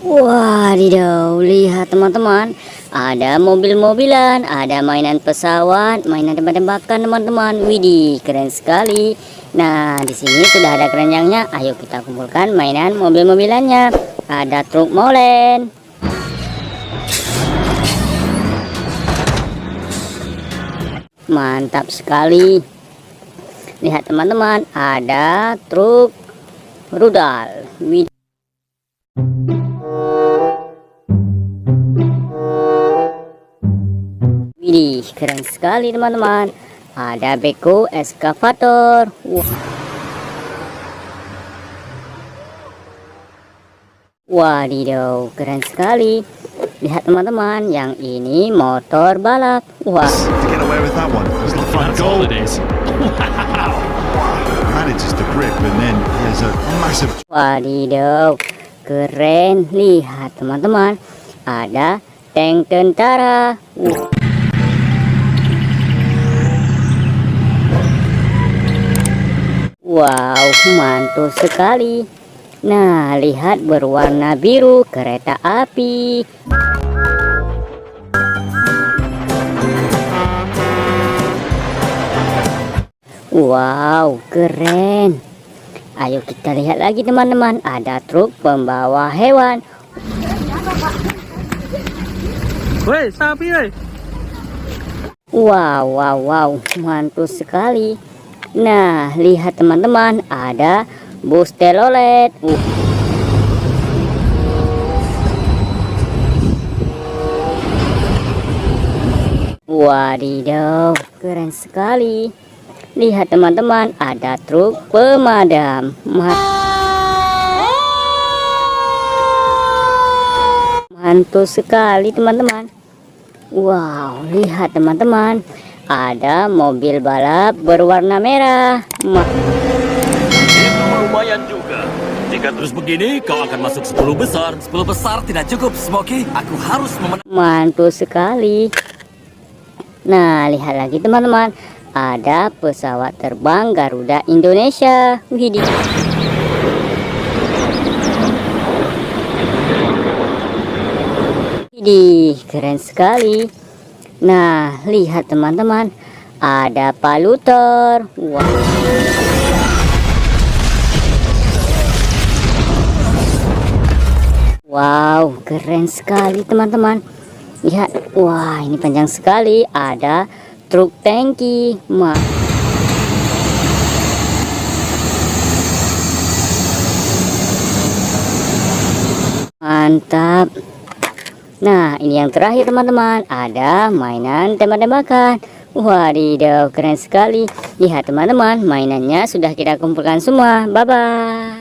Wadidaw, lihat teman-teman, ada mobil-mobilan, ada mainan pesawat, mainan tembak-tembakan teman-teman. Widih, keren sekali. Nah, di sini sudah ada keranjangnya. Ayo kita kumpulkan mainan mobil-mobilannya. Ada truk molen. Mantap sekali. Lihat teman-teman, ada truk rudal. Widih, keren sekali teman-teman. Ada beko eskavator. Wadidaw, keren sekali. Lihat teman-teman, yang ini motor balap. Wah, wadidaw, keren. Lihat teman-teman, ada tank tentara. Wow, mantul sekali. Nah, lihat berwarna biru kereta api. Wow, keren. Ayo kita lihat lagi teman-teman, ada truk pembawa hewan. Woi, sapi woi. Wow, mantul sekali. Nah, lihat teman-teman, ada bus telolet. Wadidaw, keren sekali. Lihat teman-teman, ada truk pemadam. Mantul sekali teman-teman. Wow, lihat teman-teman, ada mobil balap berwarna merah. Itu lumayan juga. Jika terus begini, kau akan masuk 10 besar. 10 besar tidak cukup, Smoky. Aku harus memenang. Mantul sekali. Nah, lihat lagi teman-teman, ada pesawat terbang Garuda Indonesia. Widih. Widih, keren sekali. Nah, lihat teman-teman, ada palutor. Wow, keren sekali teman-teman. Lihat, wah ini panjang sekali. Ada truk tangki. Mantap. Nah, ini yang terakhir teman-teman, ada mainan tembak-tembakan. Wadidaw, keren sekali. Lihat teman-teman, mainannya sudah kita kumpulkan semua. Bye-bye.